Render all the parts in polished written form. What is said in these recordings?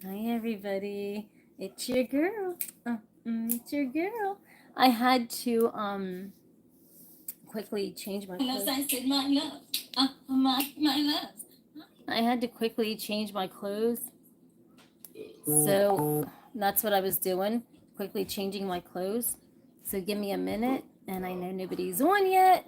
Hi everybody, it's your girl. It's your girl. I had to quickly change my clothes. I said my love, my love. I had to quickly change my clothes, so that's what I was doing. Quickly changing my clothes. So give me a minute, and I know nobody's on yet.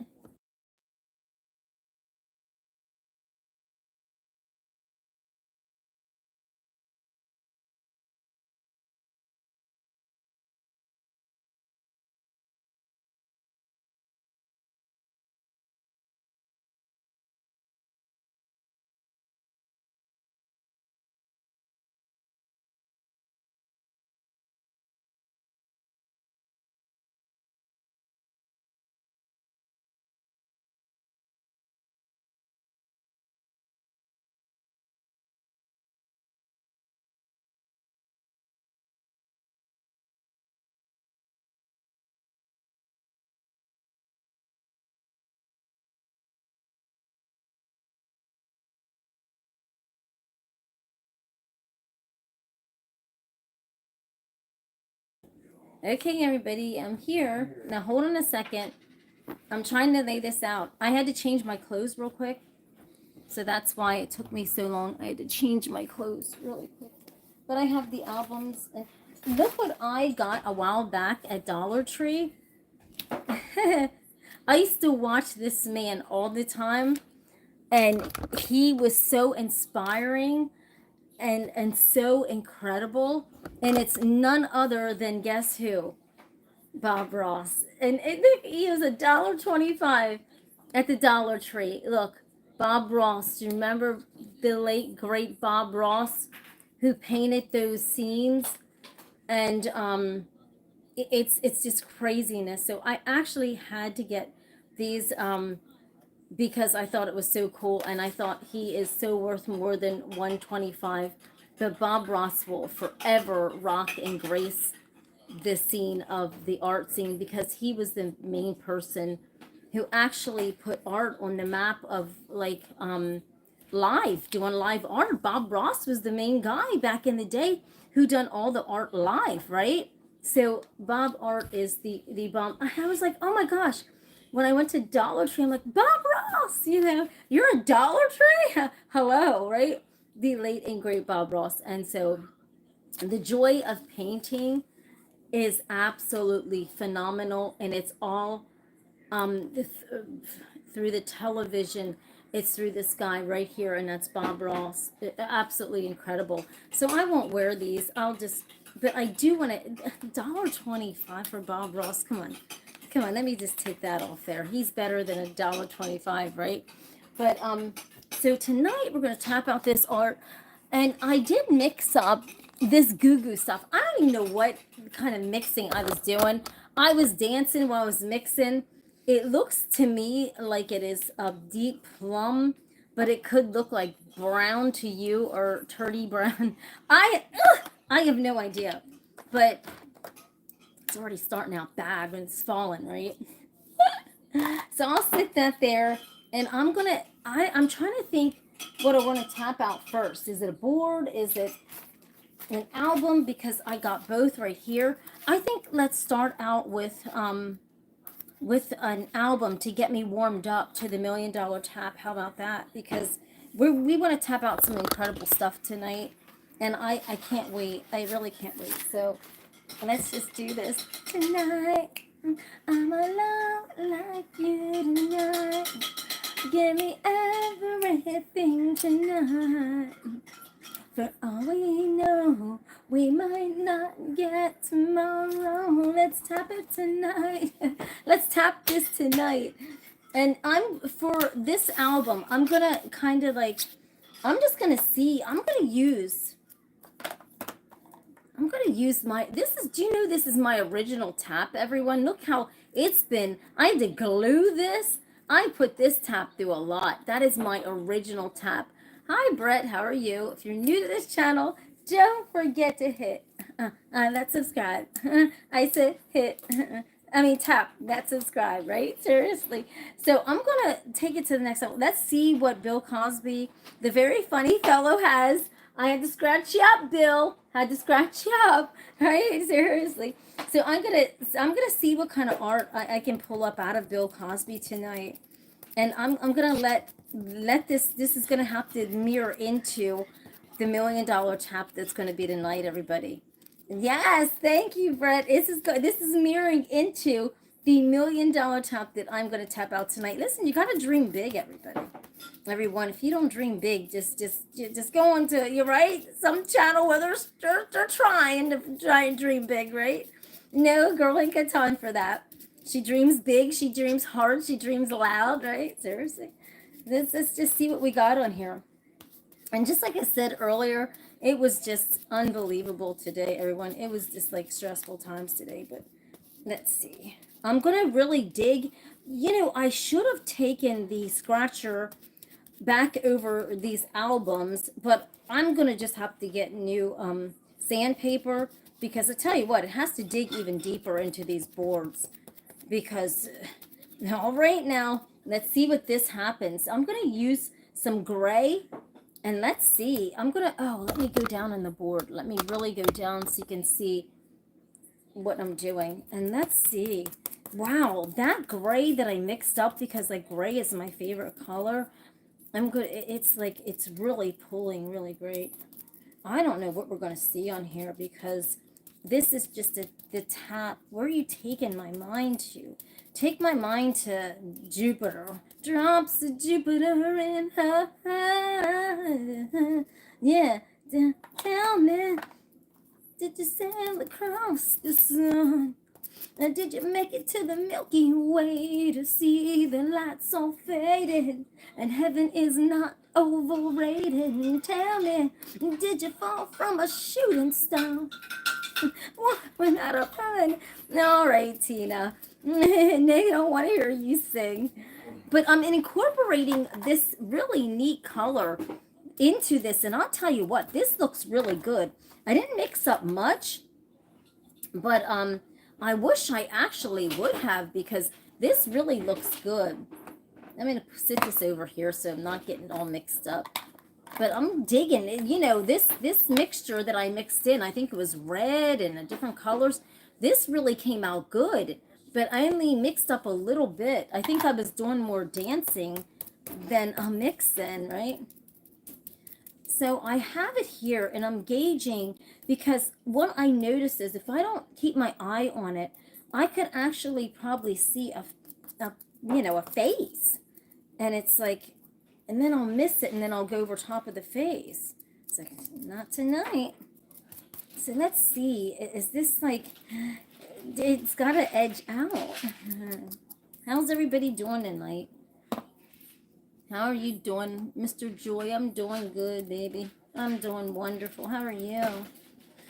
Okay, everybody, I'm here. Now hold on a second. I'm trying to lay this out. I had to change my clothes real quick. So that's why it took me so long. I had to change my clothes really quick. But I have the albums. Look what I got a while back at Dollar Tree. I used to watch this man all the time, and he was so inspiring and so incredible. And it's none other than guess who? Bob Ross. And he was $1.25 at the Dollar Tree. Look, Bob Ross. Do you remember the late great Bob Ross who painted those scenes? And it's just craziness. So I actually had to get these because I thought it was so cool, and I thought he is so worth more than 125. But Bob Ross will forever rock and grace the scene of the art scene because he was the main person who actually put art on the map of like live doing live art. Bob Ross was the main guy back in the day who done all the art live, right? So Bob Art is the bomb. I was like, oh my gosh. When I went to Dollar Tree, I'm like, Bob Ross, you're a Dollar Tree? Hello, right? The late and great Bob Ross. And so the joy of painting is absolutely phenomenal, and it's all through the television. It's through this guy right here, and that's Bob Ross. Absolutely incredible. So I won't wear these. I'll just, but I do want to. $1.25 for Bob Ross. Come on, come on. Let me just take that off there. He's better than $1.25, right? But so tonight we're going to tap out this art, and I did mix up this goo goo stuff. I don't even know what kind of mixing I was doing. I was dancing while I was mixing. It looks to me like it is a deep plum, but it could look like brown to you or turdy brown. I have no idea, but it's already starting out bad when it's falling, right? So I'll stick that there, and I'm trying to think what I want to tap out first. Is it a board? Is it an album? Because I got both right here. I think let's start out with an album to get me warmed up to the $1,000,000 tap. How about that? Because we want to tap out some incredible stuff tonight, and I can't wait. I really can't wait. So let's just do this tonight. I'm alone like you tonight. Give me everything tonight. For all we know, we might not get tomorrow. Let's tap it tonight. Let's tap this tonight. And for this album, I'm gonna kind of like, I'm just gonna see, I'm gonna use do you know this is my original tap, everyone? Look how it's been, I had to glue this. I put this tap through a lot. That is my original tap. Hi, Brett, how are you? If you're new to this channel, don't forget to hit that subscribe. I said hit, tap that subscribe, right? Seriously. So I'm gonna take it to the next level. Let's see what Bill Cosby, the very funny fellow, has. I had to scratch you up, Bill. Had to scratch you up, right? Seriously. So I'm gonna see what kind of art I can pull up out of Bill Cosby tonight, and I'm gonna let this is gonna have to mirror into the $1,000,000 tap that's gonna be tonight, everybody. Yes, thank you, Brett. This is mirroring into the $1,000,000 tap that I'm gonna tap out tonight. Listen, you gotta dream big, everybody. Everyone, if you don't dream big, just go into, you're right, some channel where they're trying to try and dream big, right? No, girl ain't got time for that. She dreams big, she dreams hard, she dreams loud, right? Seriously. Let's just see what we got on here. And just like I said earlier, it was just unbelievable today, everyone. It was just like stressful times today, but let's see. I'm going to really dig. You know, I should have taken the scratcher back over these albums, but I'm going to just have to get new sandpaper, because I tell you what, it has to dig even deeper into these boards, because all right, now let's see what this happens. I'm going to use some gray, and let's see. Let me go down on the board. Let me really go down so you can see what I'm doing. And let's see. Wow, that gray that I mixed up, because like gray is my favorite color. I'm good. It's like, it's really pulling really great. I don't know what we're going to see on here, because this is just the tap. Where are you taking my mind to? Take my mind to Jupiter. Drops of Jupiter in her eye. Yeah. Tell me, did you sail across the sun? Did you make it to the Milky Way to see the lights all faded and heaven is not overrated? Tell me, did you fall from a shooting star? When out of heaven. All right, Tina. They don't want to hear you sing. But I'm incorporating this really neat color into this, and I'll tell you what, this looks really good. I didn't mix up much, but I wish I actually would have, because this really looks good. I'm going to sit this over here so I'm not getting all mixed up. But I'm digging it. You know, this mixture that I mixed in, I think it was red and different colors. This really came out good, but I only mixed up a little bit. I think I was doing more dancing than mixing, right? So I have it here, and I'm gauging, because what I notice is if I don't keep my eye on it, I could actually probably see a face, and it's like, and then I'll miss it, and then I'll go over top of the face. It's like, not tonight. So let's see. Is this like, it's got to edge out. How's everybody doing tonight? How are you doing, Mr. Joy? I'm doing good, baby. I'm doing wonderful. How are you?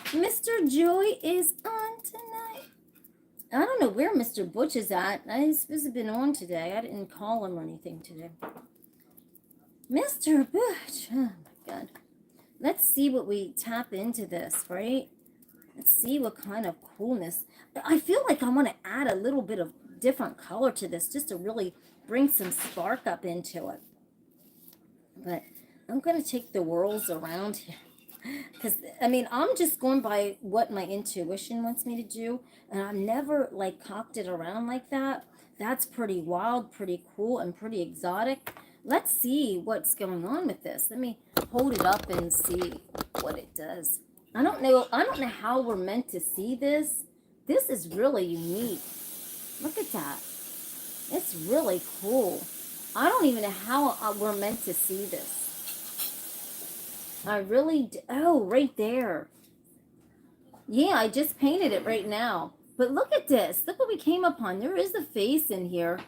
Mr. Joy is on tonight. I don't know where Mr. Butch is at. He's supposed to have been on today. I didn't call him or anything today. Mr. Butch. Oh, my God. Let's see what we tap into this, right? Let's see what kind of coolness. I feel like I want to add a little bit of different color to this, just to really bring some spark up into it. But I'm going to take the whirls around here, because, I mean, I'm just going by what my intuition wants me to do, and I've never, like, cocked it around like that. That's pretty wild, pretty cool, and pretty exotic. Let's see what's going on with this. Let me hold it up and see what it does. I don't know how we're meant to see this. This is really unique. Look at that. It's really cool. I don't even know how we're meant to see this. I really oh, right there. Yeah, I just painted it right now. But look at this. Look what we came upon. There is a face in here.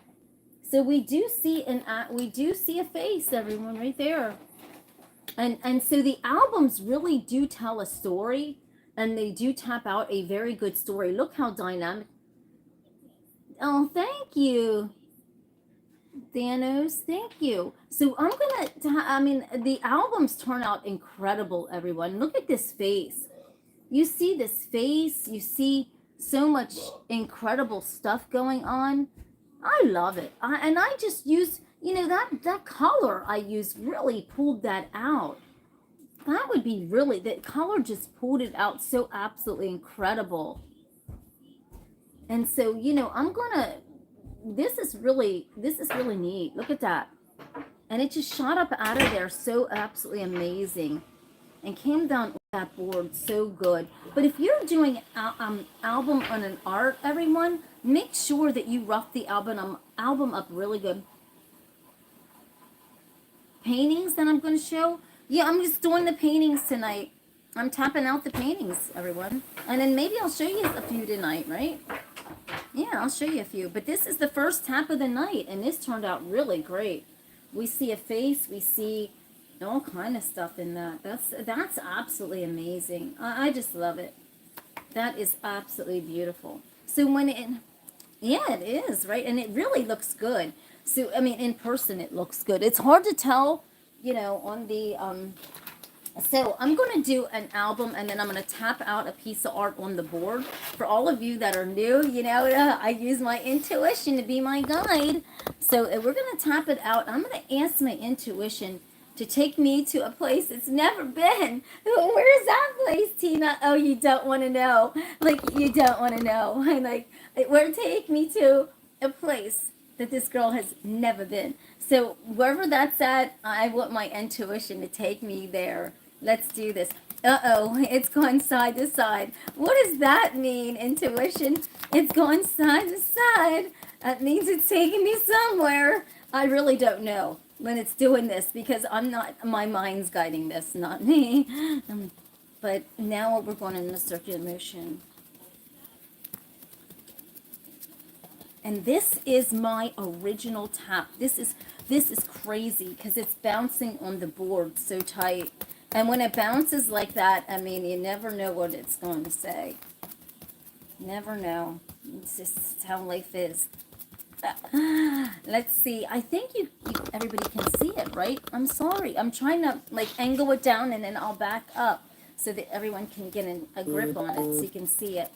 So we do see a face, everyone, right there. And so the albums really do tell a story, and they do tap out a very good story. Look how dynamic. Oh, thank you, Thanos. Thank you. So the albums turn out incredible, everyone. Look at this face. You see this face. You see so much incredible stuff going on. I love it. And I just use, that color I used really pulled that out. that would be really, the color just pulled it out so absolutely incredible. And so, you know, I'm gonna, this is really neat. Look at that. And it just shot up out of there so absolutely amazing and came down that board so good. But if you're doing album on an art, everyone, make sure that you rough the album up really good. Paintings that I'm going to show, yeah, I'm just doing the paintings tonight. I'm tapping out the paintings, everyone, and then maybe I'll show you a few tonight, right? Yeah, I'll show you a few. But this is the first tap of the night, and this turned out really great. We see a face, we see all kind of stuff in that. That's absolutely amazing. I just love it. That is absolutely beautiful. So when it, yeah, it is, right? And it really looks good. So, I mean, in person, it looks good. It's hard to tell, you know, on the, so I'm going to do an album, and then I'm going to tap out a piece of art on the board. For all of you that are new, you know, I use my intuition to be my guide. So we're going to tap it out. I'm going to ask my intuition to take me to a place it's never been. Where's that place, Tina? Oh, you don't want to know. Like, you don't want to know. And like, where take me to a place that this girl has never been. So wherever that's at, I want my intuition to take me there. Let's do this. Uh-oh, it's going side to side. What does that mean, intuition? It's going side to side. That means it's taking me somewhere. I really don't know when it's doing this because I'm not, my mind's guiding this, not me. But now we're going in the circular motion. And this is my original tap. This is crazy because it's bouncing on the board so tight. And when it bounces like that, I mean, you never know what it's going to say. Never know. It's just how life is. Let's see. I think everybody can see it, right? I'm sorry. I'm trying to like angle it down and then I'll back up so that everyone can get a grip on it so you can see it.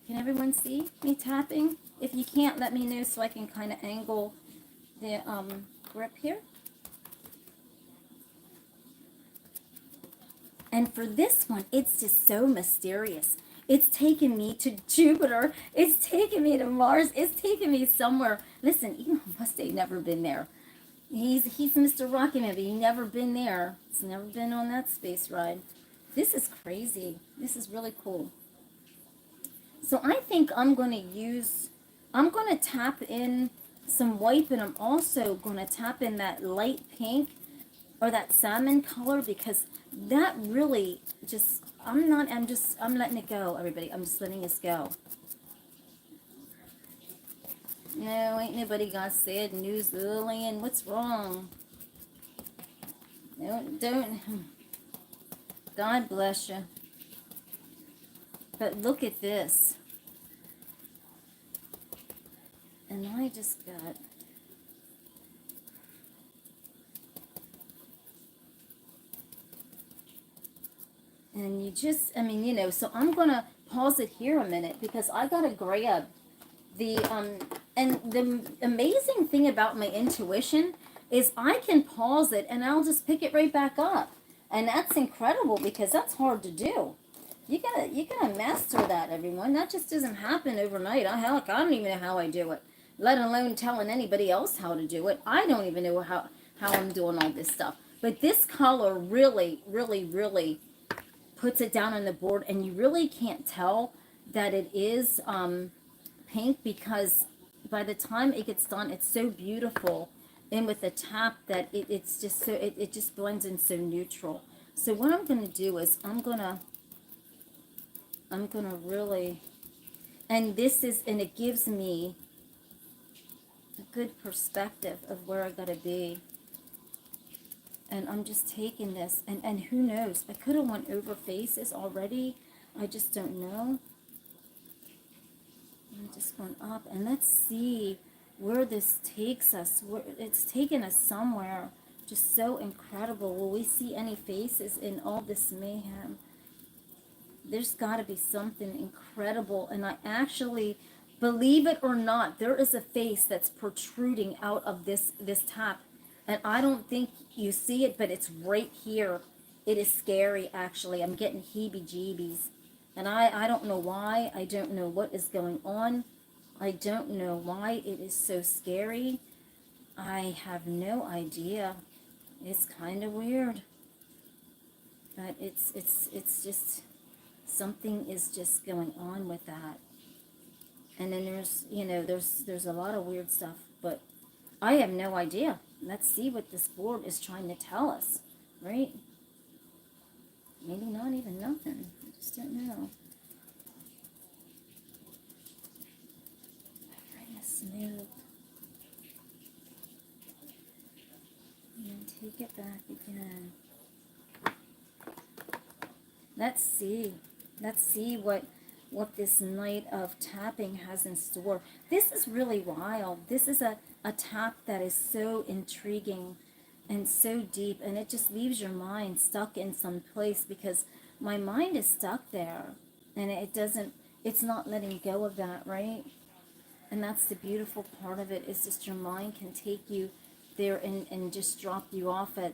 Can everyone see me tapping? If you can't, let me know so I can kind of angle the grip here. And for this one, it's just so mysterious. It's taken me to Jupiter. It's taken me to Mars. It's taken me somewhere. Listen, Elon Musk ain't never been there. He's Mr. Rocket Man, but he's never been there. He's never been on that space ride. This is crazy. This is really cool. So I think I'm going to tap in some white, but I'm also going to tap in that light pink or that salmon color because that really just, I'm letting it go, everybody. I'm just letting this go. No, ain't nobody got sad news, Lillian. What's wrong? No, don't. God bless you. But look at this. And I just got... And you just, I mean, you know, so I'm going to pause it here a minute because I got to grab the, and the amazing thing about my intuition is I can pause it and I'll just pick it right back up. And that's incredible because that's hard to do. You gotta master that, everyone. That just doesn't happen overnight. I don't even know how I do it, let alone telling anybody else how to do it. I don't even know how I'm doing all this stuff. But this color really, really, really puts it down on the board, and you really can't tell that it is pink because by the time it gets done, it's so beautiful. And with the tap that it's just so, it just blends in so neutral. So what I'm going to do is I'm going to really, and it gives me a good perspective of where I got to be. And I'm just taking this, and who knows, I could have went over faces already. I just don't know. I'm just going up, and let's see where this takes us. It's taken us somewhere just so incredible. Will we see any faces in all this mayhem? There's got to be something incredible, and I actually, believe it or not, there is a face that's protruding out of this tap, and I don't think you see it, but it's right here. It is scary, actually. I'm getting heebie-jeebies. And I don't know why. I don't know what is going on. I don't know why it is so scary. I have no idea. It's kind of weird. But it's just, something is just going on with that. And then there's, you know, there's a lot of weird stuff. But I have no idea. Let's see what this board is trying to tell us, right? Maybe not even nothing. I just don't know. Bring a smooth. And take it back again. Let's see. Let's see what this night of tapping has in store. This is really wild. This is a tap that is so intriguing and so deep, and it just leaves your mind stuck in some place, because my mind is stuck there, and it's not letting go of that, right? And that's the beautiful part of it, is just your mind can take you there and just drop you off at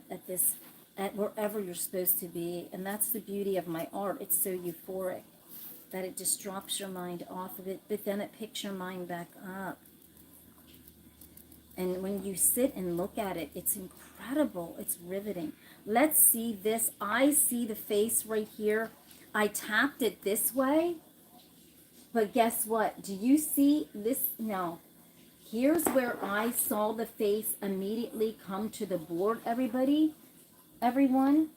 wherever you're supposed to be. And that's the beauty of my art. It's so euphoric that it just drops your mind off of it, but then it picks your mind back up. And when you sit and look at it, it's incredible. It's riveting. Let's see this. I see the face right here. I tapped it this way, but guess what? Do you see this? No. Here's where I saw the face immediately come to the board, everybody. Everyone.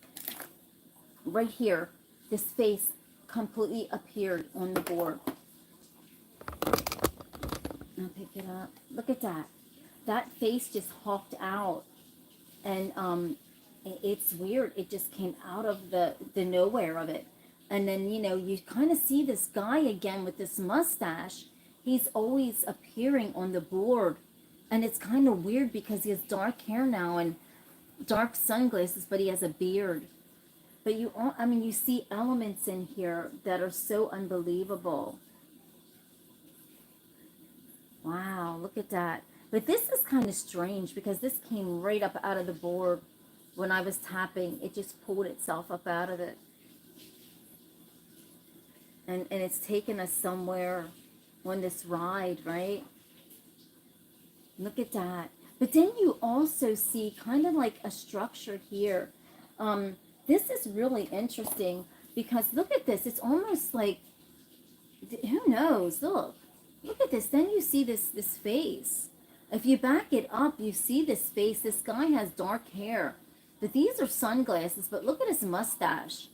Right here. This face completely appeared on the board. I'll pick it up. Look at that. That face just hopped out. And it's weird. It just came out of the nowhere of it. And then, you know, you kind of see this guy again with this mustache. He's always appearing on the board. And it's kind of weird because he has dark hair now and dark sunglasses, but he has a beard. But you see elements in here that are so unbelievable. Wow, look at that. But this is kind of strange because this came right up out of the board when I was tapping. It just pulled itself up out of it. And it's taken us somewhere on this ride, right? Look at that. But then you also see kind of like a structure here. This is really interesting because look at this. It's almost like, who knows? Look at this. Then you see this face. If you back it up, you see this face. This guy has dark hair. But these are sunglasses. But look at his mustache.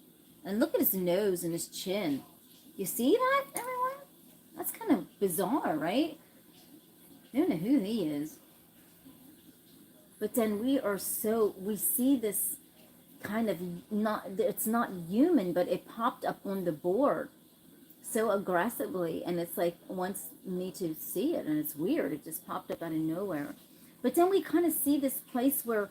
And look at his nose and his chin. You see that, everyone? That's kind of bizarre, right? I don't know who he is. But then we see this kind of it's not human, but it popped up on the board so aggressively, and it's like wants me to see it, and it's weird. It just popped up out of nowhere. But then we kind of see this place where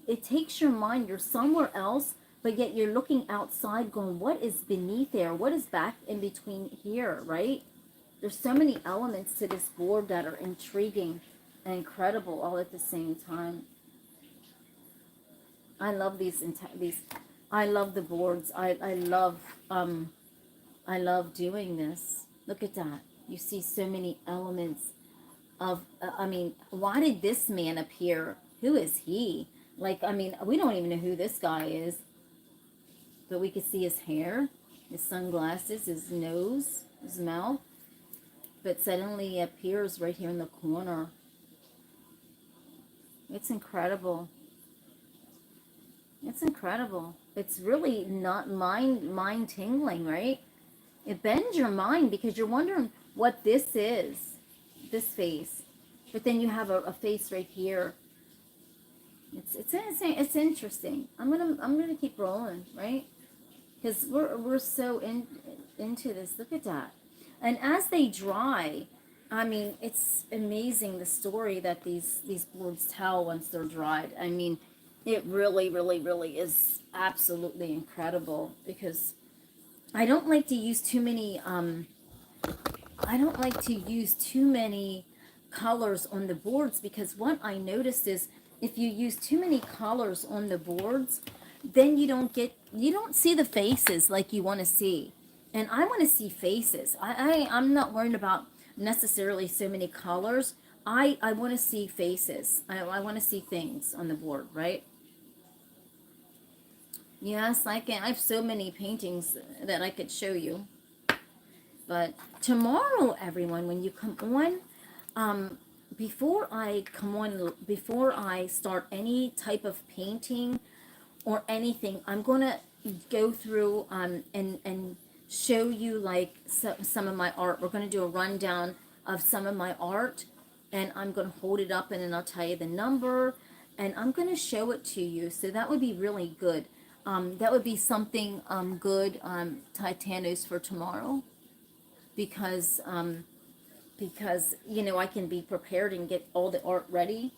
it takes your mind. You're somewhere else, but yet you're looking outside going, what is beneath there? What is back in between here, right? There's so many elements to this board that are intriguing and incredible all at the same time. I love these. I love the boards. I love doing this. Look at that. You see so many elements of. Why did this man appear? Who is he? Like, we don't even know who this guy is. But we could see his hair, his sunglasses, his nose, his mouth. But suddenly he appears right here in the corner. It's incredible. It's incredible. It's really not mind tingling, right? It bends your mind because you're wondering what this is, this face. But then you have a face right here. It's interesting. I'm gonna keep rolling, right? Because we're so into this. Look at that. And as they dry, it's amazing the story that these boards tell once they're dried. It really, really, really is absolutely incredible, because I don't like to use too many colors on the boards, because what I noticed is if you use too many colors on the boards, then you don't get you don't see the faces like you want to see. And I want to see faces. I'm not worried about necessarily so many colors. I want to see faces. I want to see things on the board, right? Yes, I can. I have so many paintings that I could show you. But tomorrow, everyone, when you come on, before I come on, before I start any type of painting or anything, I'm gonna go through and show you like some of my art. We're gonna do a rundown of some of my art, and I'm gonna hold it up and then I'll tell you the number, and I'm gonna show it to you. So that would be really good. That would be something good, Titanos, for tomorrow, because you know, I can be prepared and get all the art ready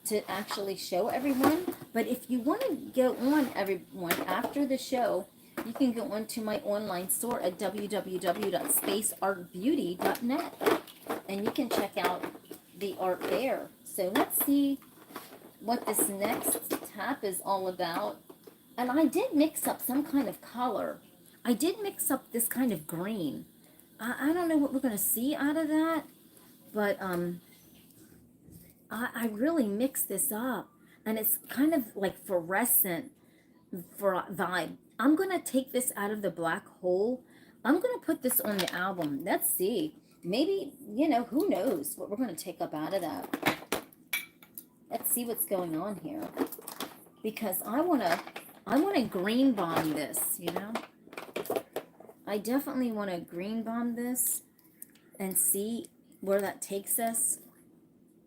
to actually show everyone. But if you want to go on, everyone, after the show, you can go on to my online store at www.spaceartbeauty.net, and you can check out the art there. So let's see what this next tap is all about. And I did mix up some kind of color. I did mix up this kind of green. I don't know what we're going to see out of that, but I really mixed this up, and it's kind of like fluorescent vibe. I'm going to take this out of the black hole. I'm going to put this on the album. Let's see. Maybe, you know, who knows what we're going to take up out of that. Let's see what's going on here, because I want to green bomb this, you know. I definitely want to green bomb this and see where that takes us.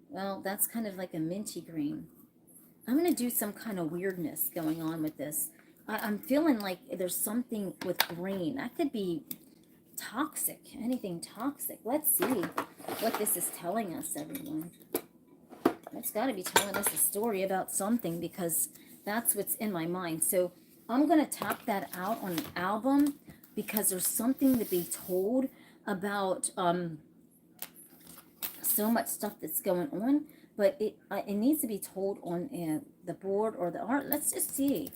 Well, that's kind of like a minty green. I'm going to do some kind of weirdness going on with this. I'm feeling like there's something with green. That could be toxic, anything toxic. Let's see what this is telling us, everyone. It's got to be telling us a story about something, because that's what's in my mind. So I'm going to tap that out on an album, because there's something to be told about so much stuff that's going on, but it needs to be told on the board or the art. Let's just see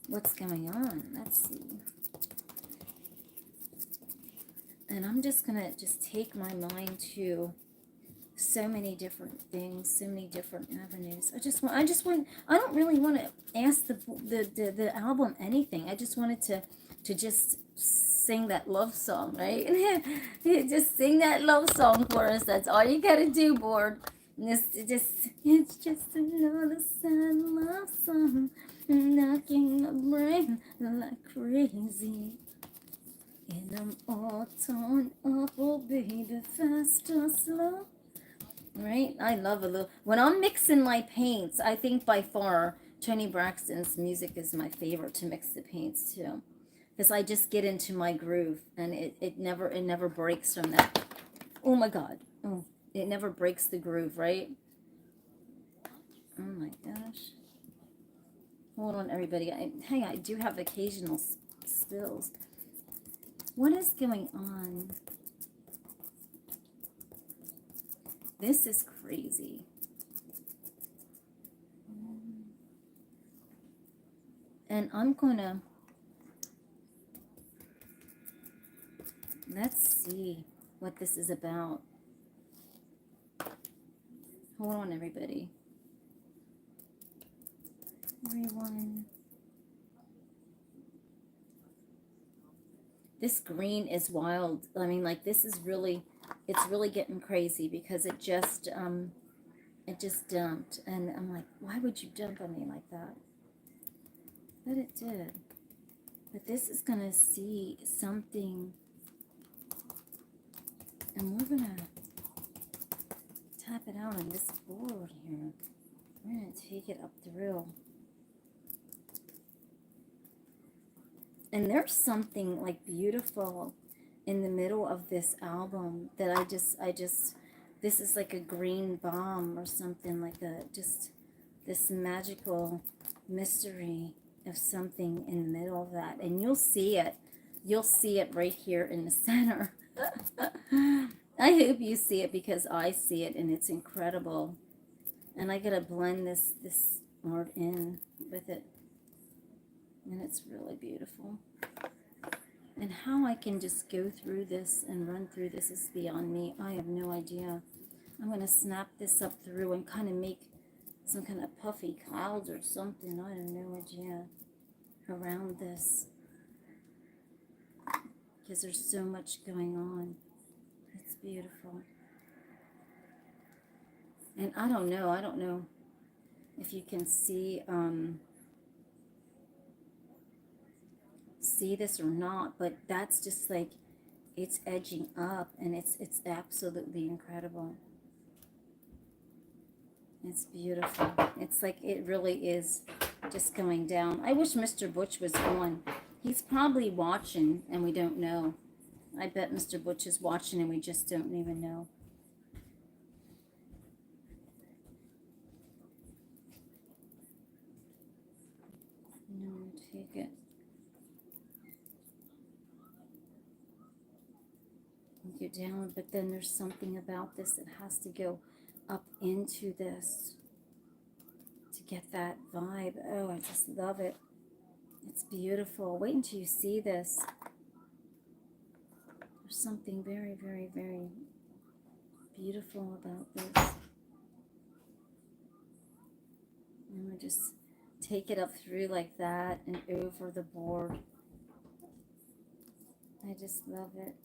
what's going on. Let's see. And I'm just gonna take my mind to so many different things, so many different avenues. I don't really want to ask the album anything. I just wanted to just sing that love song, right? Just sing that love song for us. That's all you gotta do, board. It's just another sad love song, knocking my brain like crazy. And I'm all torn up, oh baby, fast or slow. Right? I love a little. When I'm mixing my paints, I think by far Toni Braxton's music is my favorite to mix the paints to, because I just get into my groove, and it never breaks from that. Oh my God! Oh, it never breaks the groove, right? Oh my gosh! Hold on, everybody. Hang on, I do have occasional spills. What is going on? This is crazy. And I'm gonna, let's see what this is about. Hold on, everybody. Everyone. This green is wild. I mean, like, this is really, it's really getting crazy, because it just dumped. And I'm like, why would you dump on me like that? But it did. But this is going to see something. And we're going to tap it out on this board here. We're going to take it up through. And there's something like beautiful in the middle of this album that I just, this is like a green bomb or something, like just this magical mystery of something in the middle of that. And you'll see it right here in the center. I hope you see it, because I see it, and it's incredible. And I gotta blend this art in with it. And it's really beautiful. And how I can just go through this and run through this is beyond me. I have no idea. I'm going to snap this up through and kind of make some kind of puffy clouds or something. I have no idea around this. Because there's so much going on. It's beautiful. And I don't know if you can see this or not, but that's just like, it's edging up, and it's absolutely incredible. It's beautiful. It's like, it really is just going down. I wish Mr. Butch was on. He's probably watching and we don't know. I bet Mr. Butch is watching and we just don't even know. No, take it. Go down, but then there's something about this that has to go up into this to get that vibe. Oh, I just love it. It's beautiful. Wait until you see this. There's something very, very, very beautiful about this. And we just take it up through like that and over the board. I just love it.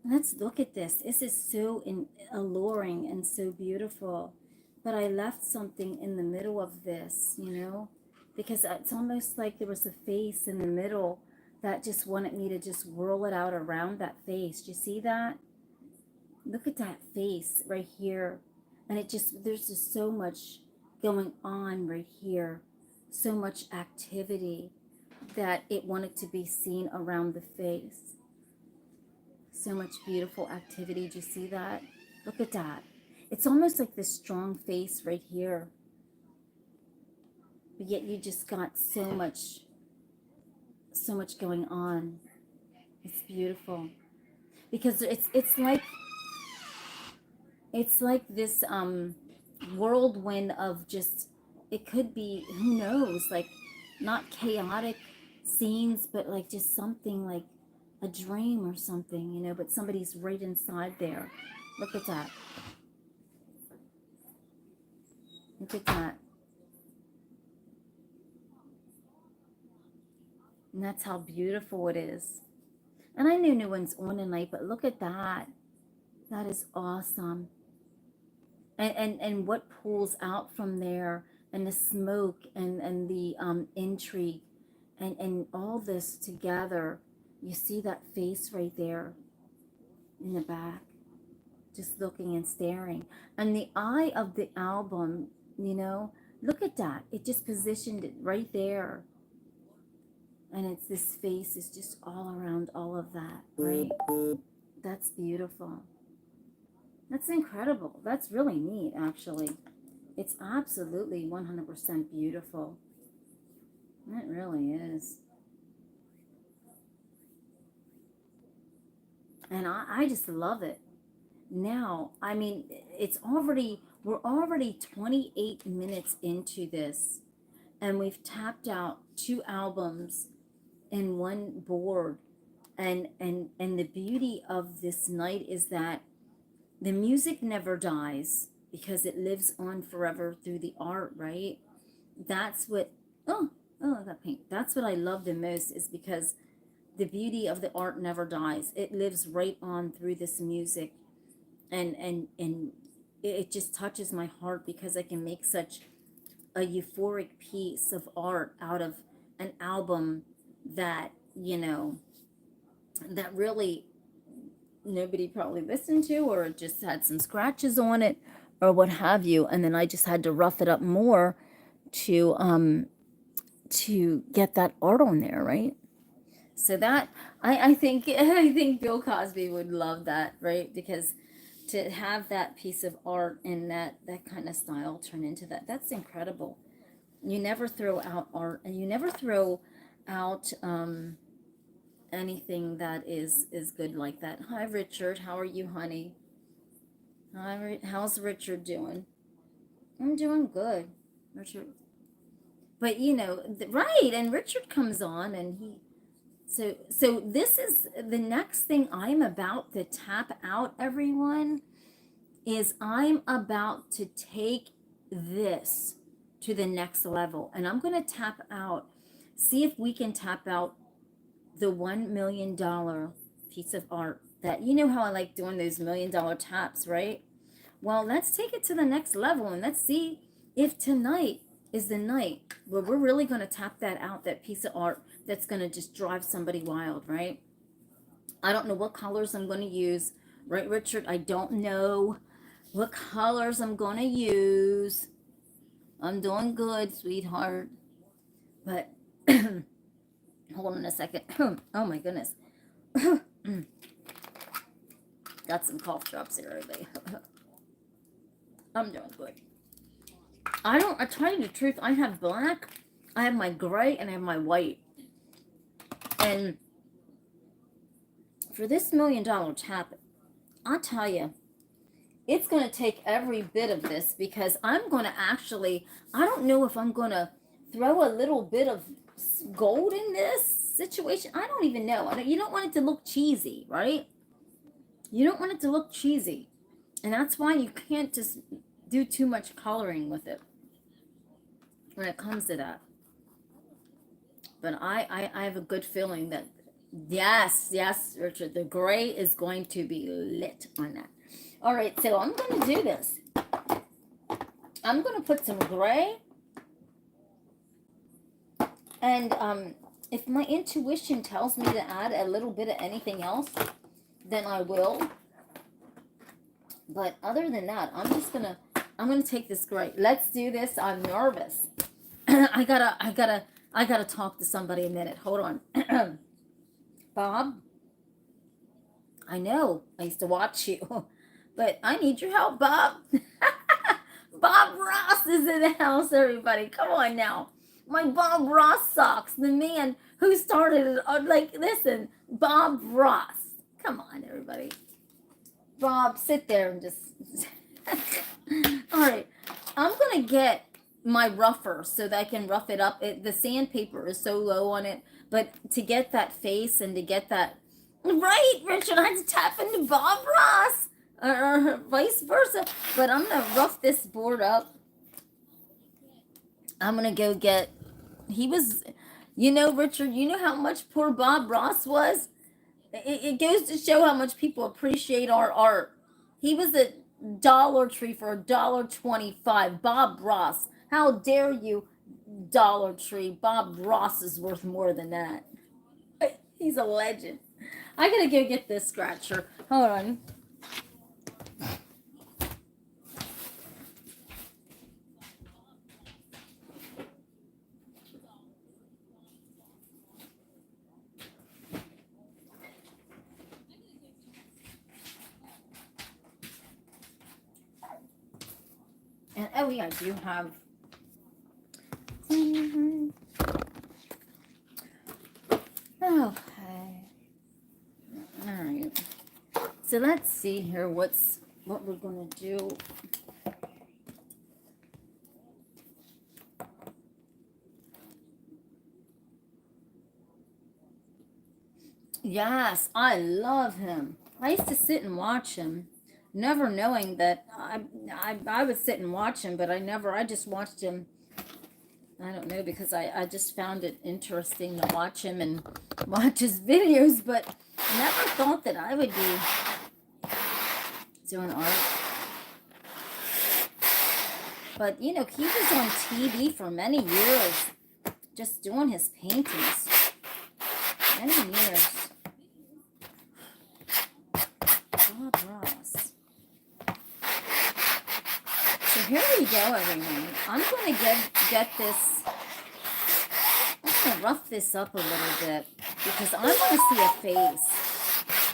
Let's look at this. This is so alluring and so beautiful. But I left something in the middle of this, you know, because it's almost like there was a face in the middle that just wanted me to just whirl it out around that face. Do you see that? Look at that face right here. And it just, there's just so much going on right here. So much activity that it wanted to be seen around the face. So much beautiful activity. Do you see that? Look at that. It's almost like this strong face right here. But yet you just got so much going on. It's beautiful. Because it's like this whirlwind of just, it could be, who knows, like not chaotic scenes, but like just something like a dream or something, you know, but somebody's right inside there. Look at that. Look at that. And that's how beautiful it is. And I know no one's on tonight, but look at that. That is awesome. And what pulls out from there, and the smoke and the intrigue and all this together. You see that face right there in the back, just looking and staring. And the eye of the album, you know, look at that. It just positioned it right there. And it's, this face is just all around all of that, right? That's beautiful. That's incredible. That's really neat, actually. It's absolutely 100% beautiful. It really is. And I just love it. Now, I mean, we're already 28 minutes into this, and we've tapped out 2 albums in one board. And the beauty of this night is that the music never dies, because it lives on forever through the art, right? That's what, oh, I got paint. That's what I love the most, is because the beauty of the art never dies. It lives right on through this music. And it just touches my heart, because I can make such a euphoric piece of art out of an album that, you know, that really nobody probably listened to, or just had some scratches on it or what have you. And then I just had to rough it up more to get that art on there, right? So that, I think I think Bill Cosby would love that, right? Because to have that piece of art and that kind of style turn into that, that's incredible. You never throw out art, and you never throw out anything that is good like that. Hi, Richard. How are you, honey? Hi, how's Richard doing? I'm doing good, Richard. But you know, right, and Richard comes on and he so this is the next thing I'm about to tap out, everyone, is I'm about to take this to the next level. And I'm going to tap out, see if we can tap out the $1 million piece of art. That, you know how I like doing those $1 million taps, right? Well, let's take it to the next level and let's see if tonight is the night where we're really going to tap that out, that piece of art that's going to just drive somebody wild, right? I don't know what colors I'm going to use. Right, Richard? I don't know what colors I'm going to use. I'm doing good, sweetheart. But hold on a second. Oh my goodness. Got some cough drops here, everybody. I'm doing good. I tell you the truth, I have black, I have my gray, and I have my white. And for this $1 million tap, I'll tell you, it's going to take every bit of this, because I'm going to actually, I don't know if I'm going to throw a little bit of gold in this situation. I don't even know. You don't want it to look cheesy, right? You don't want it to look cheesy. And that's why you can't just do too much coloring with it when it comes to that. But I have a good feeling that, yes, Richard, the gray is going to be lit on that. All right, so I'm going to do this. I'm going to put some gray. And if my intuition tells me to add a little bit of anything else, then I will. But other than that, I'm gonna take this gray. Let's do this. I'm nervous. I gotta talk to somebody a minute. Hold on. Bob, I know I used to watch you, but I need your help, Bob. Bob Ross is in the house, everybody. Come on now. My Bob Ross socks, the man who started it. Like, listen, Bob Ross. Come on, everybody. Bob, sit there and just... All right. I'm going to get my rougher so that I can rough it up. The sandpaper is so low on it. But to get that face and to get that... Right, Richard, I had to tap into Bob Ross. Or vice versa. But I'm going to rough this board up. I'm going to go get... He was... You know, Richard, you know how much poor Bob Ross was? It goes to show how much people appreciate our art. He was at Dollar Tree for $1.25. Bob Ross. How dare you, Dollar Tree? Bob Ross is worth more than that. He's a legend. I gotta go get this scratcher. Hold on. And oh yeah, I do have. Okay. All right. So let's see here. What we're gonna do. Yes, I love him. I used to sit and watch him, never knowing that I would sit and watch him, but I just watched him. I don't know, because I just found it interesting to watch him and watch his videos, but never thought that I would be doing art. But, you know, he was on TV for many years, just doing his paintings. Many years. Bob Ross. So here we go, everyone. I'm going to get this. I'm going to rough this up a little bit, because I want to see a face.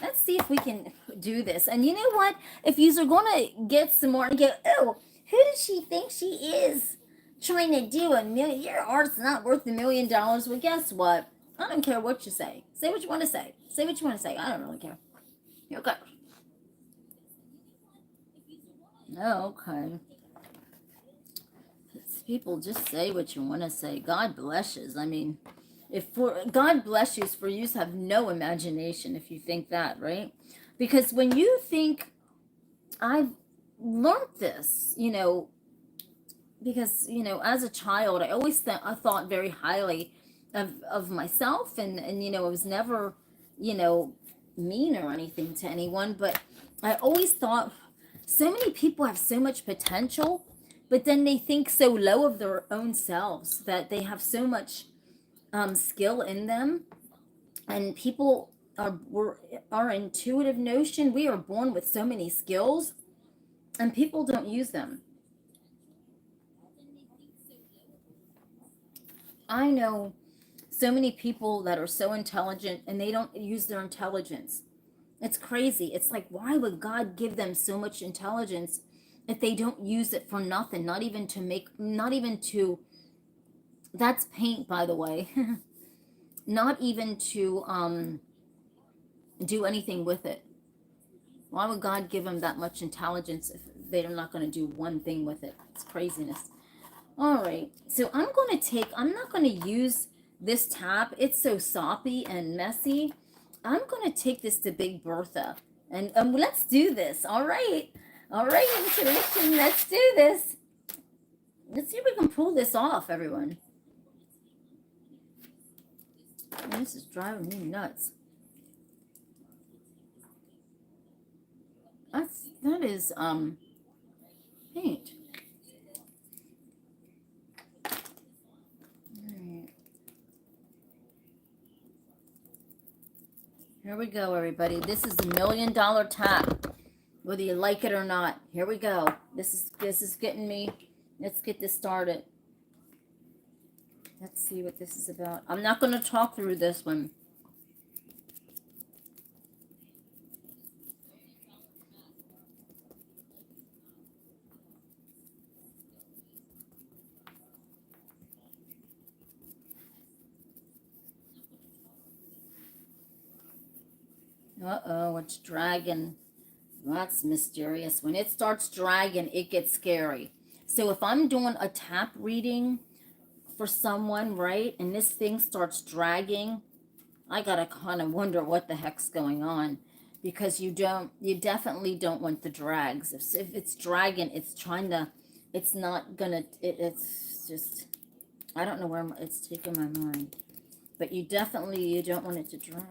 Let's see if we can do this. And you know what? If you are going to get some more and go, oh, who does she think she is? Trying to do $1 million. Your art's not worth $1 million. Well, guess what? I don't care what you say. Say what you want to say. Say what you want to say. I don't really care. Okay. Okay. Let's People, just say what you want to say. God bless you. I mean, if for God bless you for you have no imagination if you think that, right? Because when you think, I've learned this, because as a child I always I thought very highly of myself, and I was never mean or anything to anyone, but I always thought so many people have so much potential, but then they think so low of their own selves that they have so much skill in them. And people our intuitive notion, we are born with so many skills and people don't use them. I know so many people that are so intelligent and they don't use their intelligence. It's crazy. It's like, why would God give them so much intelligence if they don't use it for nothing? Not even to make, not even to, that's paint, by the way. Not even to do anything with it. Why would God give them that much intelligence if they're not going to do one thing with it? It's craziness. All right, so I'm not going to use this tab. It's so soppy and messy. I'm going to take this to Big Bertha, and let's do this. All right, intuition, let's do this. Let's see if we can pull this off, everyone. This is driving me nuts. That is paint. Here we go, everybody. This is the $1 million tap, whether you like it or not. Here we go. This is getting me. Let's get this started. Let's see what this is about. I'm not going to talk through this one. Uh-oh, it's dragging. That's mysterious. When it starts dragging, it gets scary. So if I'm doing a tap reading for someone, right, and this thing starts dragging, I gotta kind of wonder what the heck's going on, because you definitely don't want the drags. If it's dragging, it's not gonna, it's just, I don't know where it's taking my mind. But you don't want it to drag.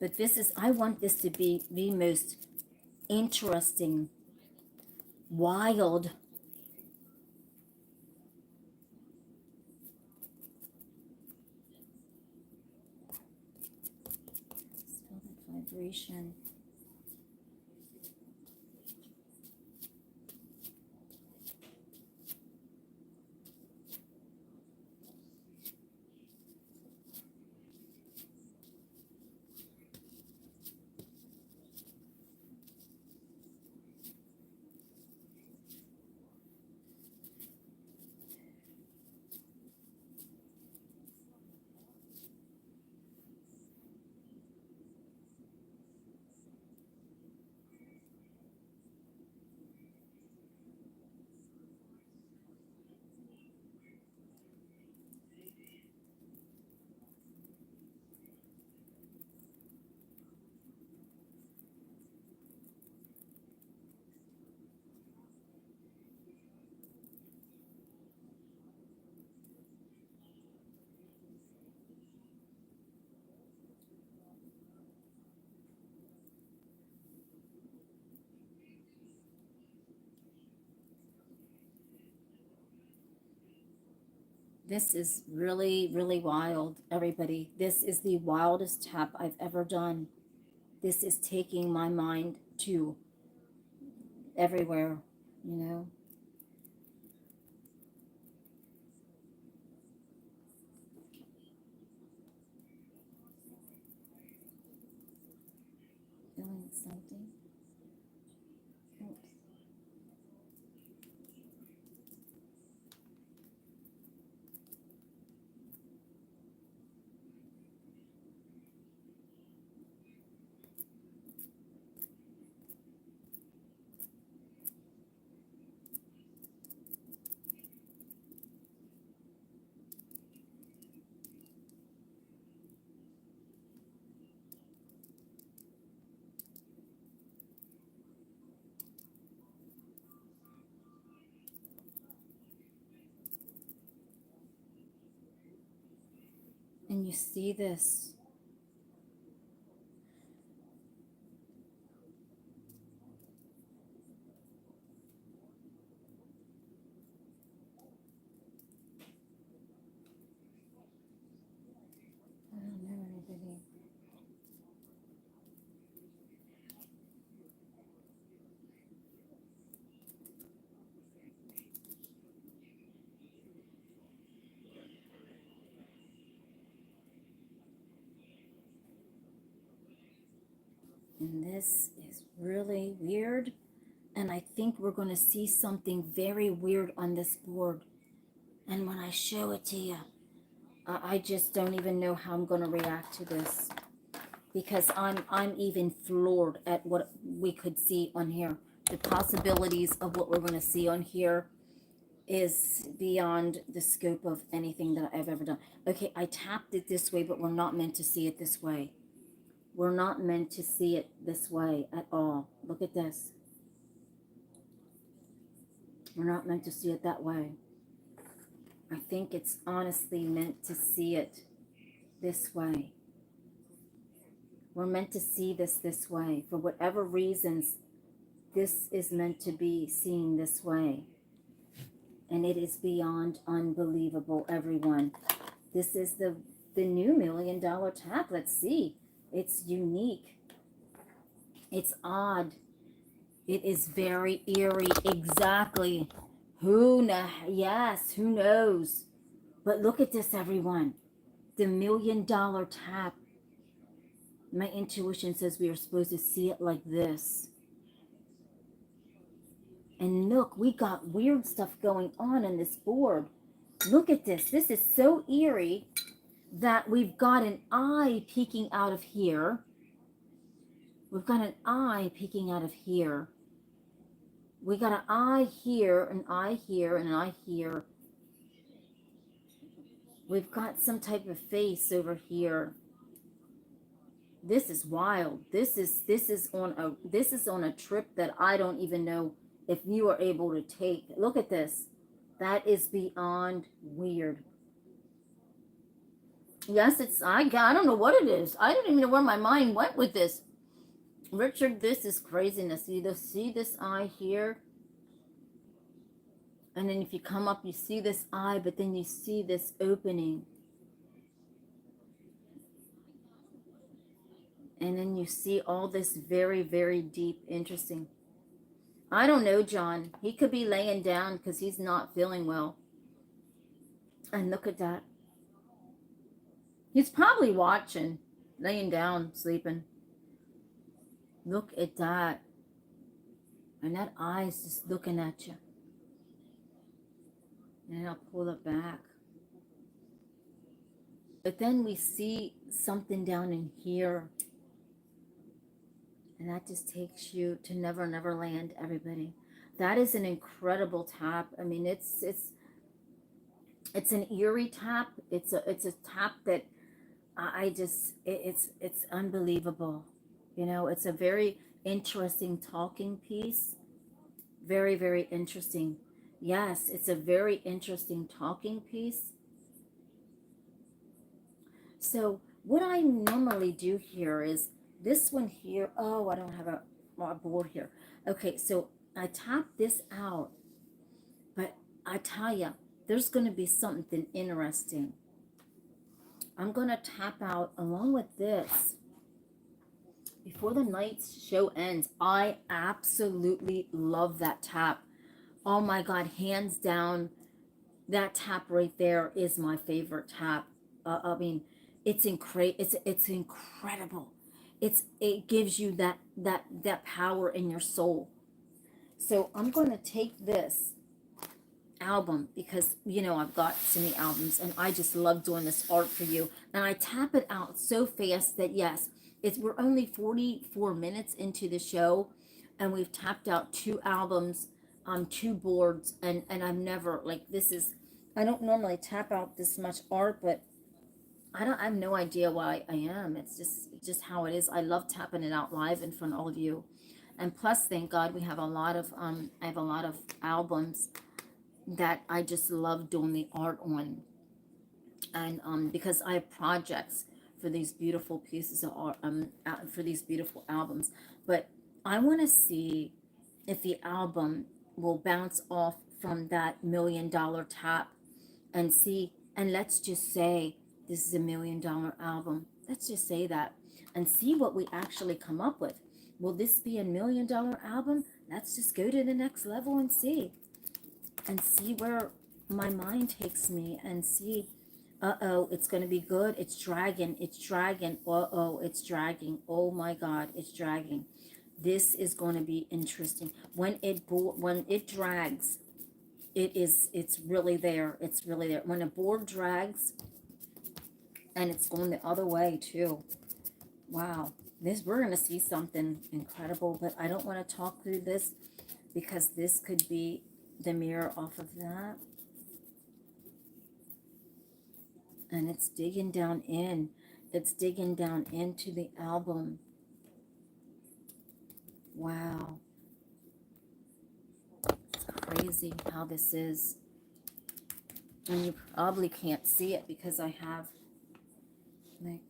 But I want this to be the most interesting, wild, feel that vibration. This is really, really wild, everybody. This is the wildest tap I've ever done. This is taking my mind to everywhere, you know. Feeling something. Oops. Can you see this? I don't know anybody. And this is really weird. And I think we're going to see something very weird on this board. And when I show it to you, I just don't even know how I'm going to react to this. Because I'm even floored at what we could see on here. The possibilities of what we're going to see on here is beyond the scope of anything that I've ever done. Okay, I tapped it this way, but we're not meant to see it this way. We're not meant to see it this way at all. Look at this. We're not meant to see it that way. I think it's honestly meant to see it this way. We're meant to see this way. For whatever reasons, this is meant to be seen this way. And it is beyond unbelievable, everyone. This is the new $1 million tap. Let's see. It's unique. It's odd. It is very eerie. Exactly. Yes, who knows? But look at this, everyone. The $1 million tap. My intuition says we are supposed to see it like this. And look, we got weird stuff going on this board. Look at this. This is so eerie that we've got an eye peeking out of here. We've got an eye peeking out of here. We got an eye here, an eye here, and an eye here. We've got some type of face over here. This is wild. This is on a trip that I don't even know if you are able to take. Look at this. That is beyond weird. Yes, I don't know what it is. I don't even know where my mind went with this. Richard, this is craziness. You see this eye here? And then if you come up, you see this eye, but then you see this opening. And then you see all this very, very deep, interesting. I don't know, John. He could be laying down because he's not feeling well. And look at that. He's probably watching, laying down, sleeping. Look at that. And that eye is just looking at you. And I'll pull it back. But then we see something down in here. And that just takes you to Never Never Land, everybody. That is an incredible tap. I mean, it's an eerie tap. It's a tap that it's unbelievable. You know, it's a very interesting talking piece. Very, very interesting. Yes, it's a very interesting talking piece. So what I normally do here is this one here. Oh, I don't have a board here. Okay, so I tap this out. But I tell you, there's going to be something interesting. I'm going to tap out along with this. Before the night's show ends, I absolutely love that tap. Oh my God, hands down, that tap right there is my favorite tap. I mean, it's incredible. It gives you that power in your soul. So I'm going to take this album because, you know, I've got so many albums and I just love doing this art for you. And I tap it out so fast that, yes, we're only 44 minutes into the show and we've tapped out 2 albums, 2 boards, and I've never, like, I don't normally tap out this much art, but I have no idea why I am. It's just how it is. I love tapping it out live in front of all of you. And plus, thank God, we have a lot of I have a lot of albums that I just love doing the art on. And because I have projects for these beautiful pieces of art, for these beautiful albums. But I want to see if the album will bounce off from that $1 million tap and see, and let's just say this is $1 million album. Let's just say that and see what we actually come up with. Will this be $1 million album? Let's just go to the next level and see where my mind takes me and see. Uh-oh, it's going to be good. It's dragging. It's dragging. Uh-oh, it's dragging. Oh my God, it's dragging. This is going to be interesting. When it drags, it's really there. It's really there. When a board drags, and it's going the other way too. Wow. We're going to see something incredible, but I don't want to talk through this because this could be the mirror off of that. And it's digging down in. It's digging down into the album. Wow. It's crazy how this is. And you probably can't see it because I have like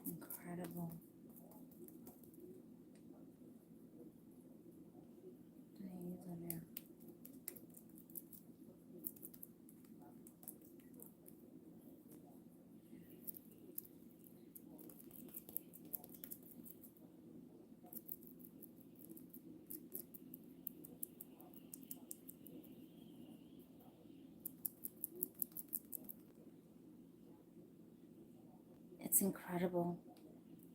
incredible. There. It's incredible.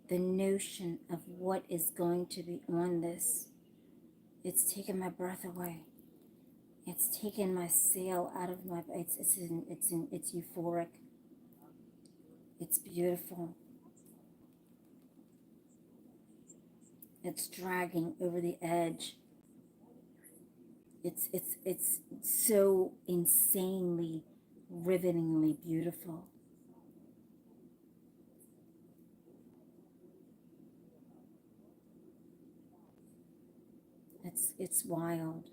The notion of what is going to be on this. It's taken my breath away. It's taken my sail out of my. It's euphoric. It's beautiful. It's dragging over the edge. It's so insanely, rivetingly beautiful. It's wild.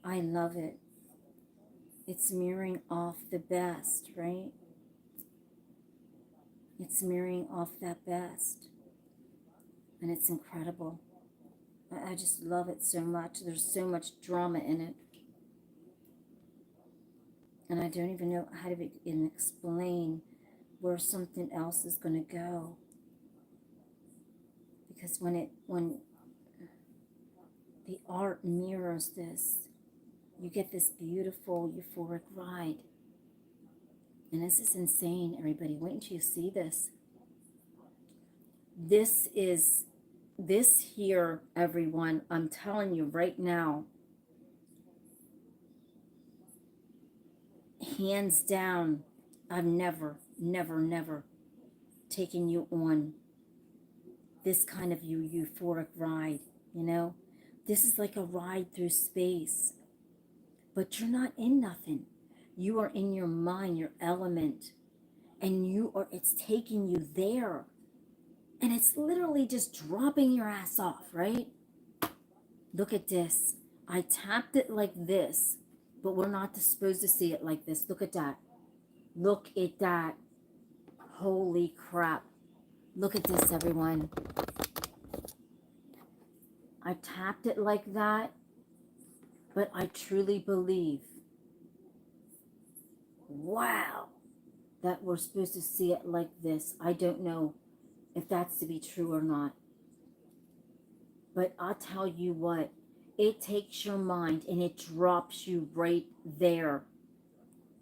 I love it. It's mirroring off the best, right? It's mirroring off that best. And it's incredible. I just love it so much. There's so much drama in it. And I don't even know how to begin to explain where something else is going to go. Because when the art mirrors this, you get this beautiful euphoric ride. And this is insane, everybody. Wait until you see this. This here, everyone, I'm telling you right now, hands down, I've never taken you on this kind of euphoric ride, you know? This is like a ride through space. But you're not in nothing. You are in your mind, your element. And it's taking you there. And it's literally just dropping your ass off, right? Look at this. I tapped it like this, but we're not supposed to see it like this. Look at that. Look at that. Holy crap. Look at this, everyone. I tapped it like that, but I truly believe, wow, that we're supposed to see it like this. I don't know if that's to be true or not. But I'll tell you what, it takes your mind and it drops you right there.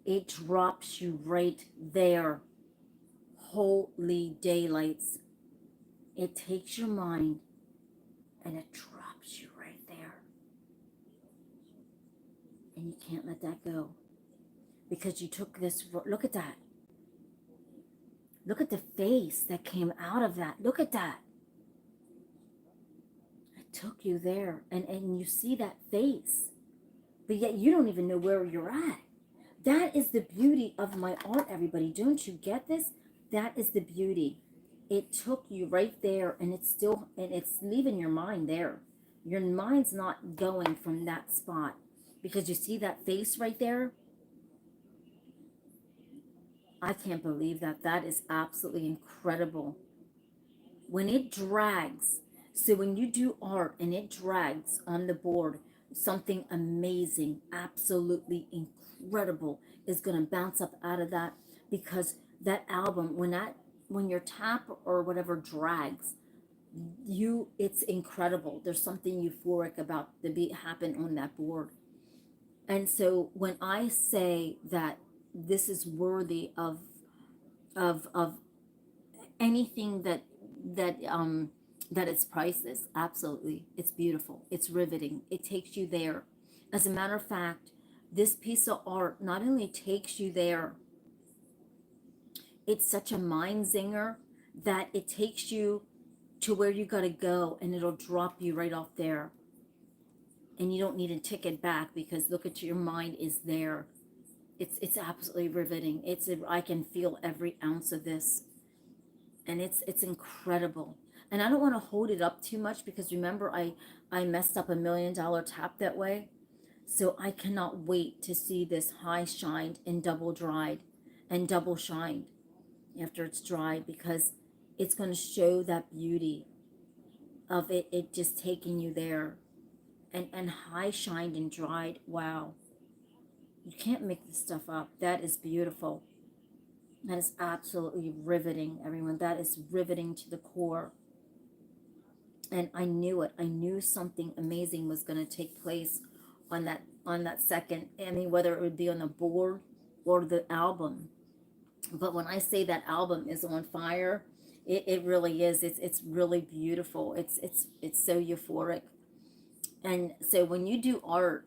It drops you right there. Holy daylights. It takes your mind and it drops you right there. And you can't let that go. Because you took this, look at that. Look at the face that came out of that. Look at that. I took you there. And you see that face. But yet you don't even know where you're at. That is the beauty of my art, everybody. Don't you get this? That is the beauty. It took you right there, and it's still, and it's leaving your mind there. Your mind's not going from that spot, because you see that face right there. I can't believe that. That is absolutely incredible. When it drags, so when you do art and it drags on the board, something amazing, absolutely incredible is going to bounce up out of that, because that album, when your tap or whatever drags, it's incredible. There's something euphoric about the beat happen on that board. And so when I say that this is worthy of anything that it's priceless, absolutely, it's beautiful, it's riveting, it takes you there. As a matter of fact, this piece of art not only takes you there, it's such a mind zinger that it takes you to where you got to go, and it'll drop you right off there, and you don't need a ticket back, because look at your mind is there. It's absolutely riveting. I can feel every ounce of this, and it's incredible. And I don't want to hold it up too much, because remember, I messed up $1 million tap that way. So I cannot wait to see this high shined and double dried and double shined after it's dried, because it's going to show that beauty of it just taking you there. And high shined and dried, wow, you can't make this stuff up. That is beautiful. That is absolutely riveting, everyone. That is riveting to the core. And I knew it. I knew something amazing was going to take place on that second. I mean, whether it would be on the board or the album. But when I say that album is on fire, it really is. It's really beautiful. It's so euphoric. And so when you do art,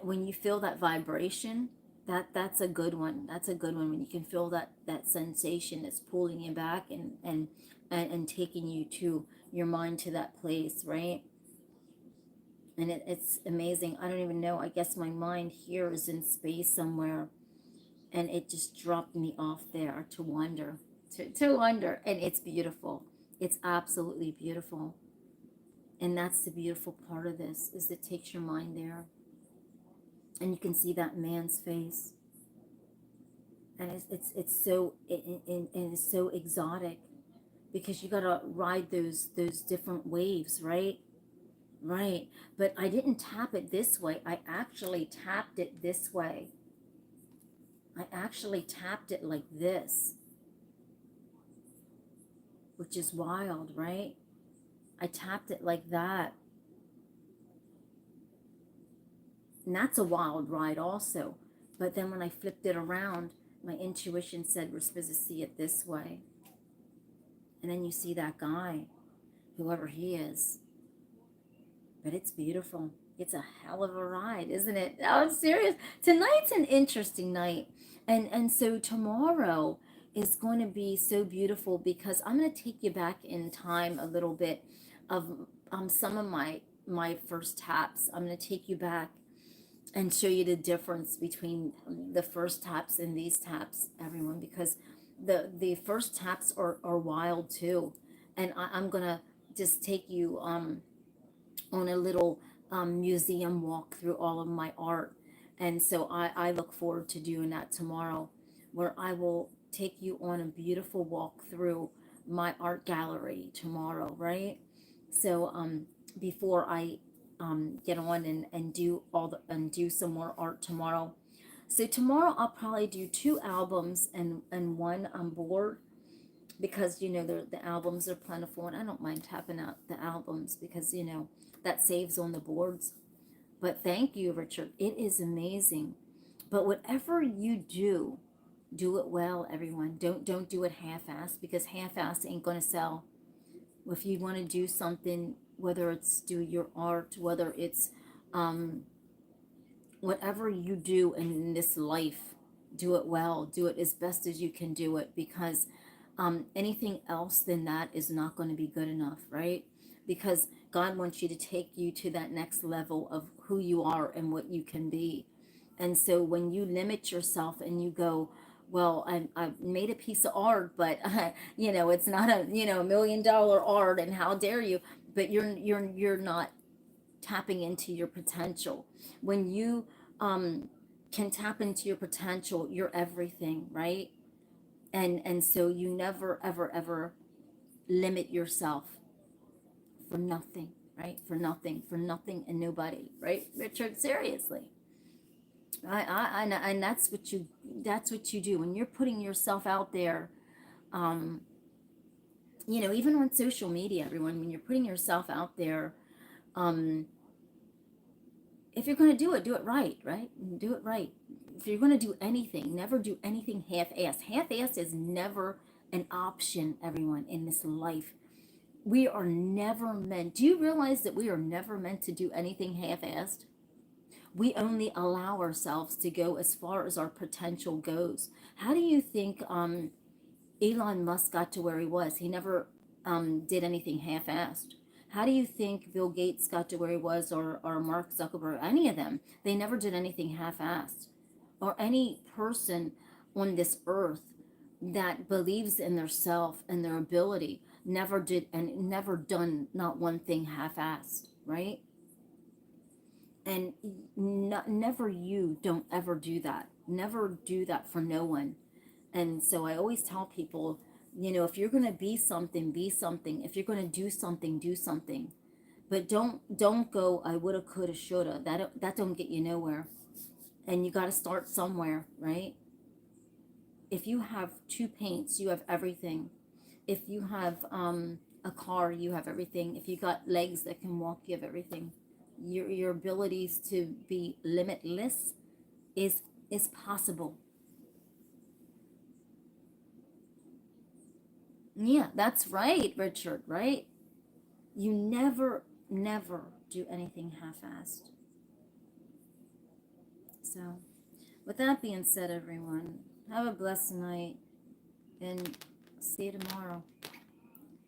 when you feel that vibration, that's a good one. That's a good one, when you can feel that sensation that's pulling you back, and taking you to your mind, to that place, right? And it's amazing. I don't even know, I guess my mind here is in space somewhere, and it just dropped me off there to wonder, to wonder. And it's beautiful. It's absolutely beautiful. And that's the beautiful part of this, is it takes your mind there, and you can see that man's face, and it's so and it's so exotic, because you gotta ride those different waves, right? Right. But I didn't tap it this way. I actually tapped it this way. I actually tapped it like this, which is wild, right? I tapped it like that. And that's a wild ride also. But then when I flipped it around, my intuition said we're supposed to see it this way. And then you see that guy, whoever he is. But it's beautiful. It's a hell of a ride, isn't it? No, I'm serious. Tonight's an interesting night. And so tomorrow is going to be so beautiful, because I'm going to take you back in time a little bit of some of my first taps. I'm going to take you back and show you the difference between the first taps and these taps, everyone, because the first taps are wild too. And I'm going to just take you on a little museum walk through all of my art. And so I look forward to doing that tomorrow, where I will take you on a beautiful walk through my art gallery tomorrow, right? So before I get on and do do some more art tomorrow. So tomorrow I'll probably do 2 albums and one on board, because the albums are plentiful, and I don't mind tapping out the albums, because that saves on the boards. But thank you, Richard. It is amazing. But whatever you do it well, everyone. Don't do it half-assed, because half-assed ain't gonna sell. If you want to do something, whether it's do your art, whether it's um, whatever you do in this life, do it well. Do it as best as you can do it, because anything else than that is not going to be good enough, right? Because God wants you to take you to that next level of who you are and what you can be. And so when you limit yourself and you go, well, I've made a piece of art, but you know, it's not a, you know, $1 million art, and how dare you? But you're not tapping into your potential. When you can tap into your potential, you're everything, right? And so you never ever ever limit yourself for nothing, right? For nothing and nobody, right, Richard? Seriously. And that's what you do when you're putting yourself out there. um you know, even on social media, everyone, when you're putting yourself out there, um if you're going to do it right, right? Do it right. If you're going to do anything, never do anything half-assed. Half-assed is never an option, everyone, in this life. We are never meant, do you realize that we are never meant to do anything half-assed? We only allow ourselves to go as far as our potential goes. How do you think Elon Musk got to where he was? He never did anything half-assed. How do you think Bill Gates got to where he was, or Mark Zuckerberg, any of them? They never did anything half-assed. Or any person on this earth that believes in their self and their ability never did and never done not one thing half-assed, right? And never, you don't ever do that. Never do that for no one. And so I always tell people, you know, if you're going to be something, be something. If you're going to do something, do something. But don't go I woulda, coulda, shoulda. That don't get you nowhere. And you got to start somewhere, right? If you have two paints, you have everything. If you have a car, you have everything. If you got legs that can walk, you have everything. Your abilities to be limitless is possible. Yeah, that's right, Richard, right? You never, never do anything half-assed. So, with that being said, everyone, have a blessed night, and see you tomorrow.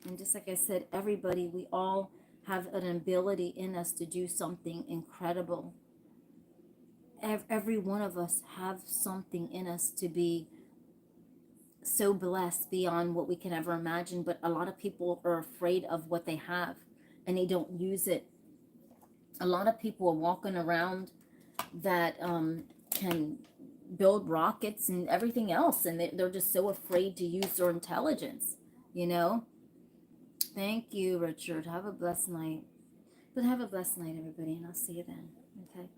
And just like I said, everybody, we all have an ability in us to do something incredible. Every one of us have something in us to be so blessed beyond what we can ever imagine. But a lot of people are afraid of what they have, and they don't use it. A lot of people are walking around that can build rockets and everything else, and they're just so afraid to use their intelligence, you know. Thank you, Richard. Have a blessed night. But have a blessed night, everybody, and I'll see you then. Okay.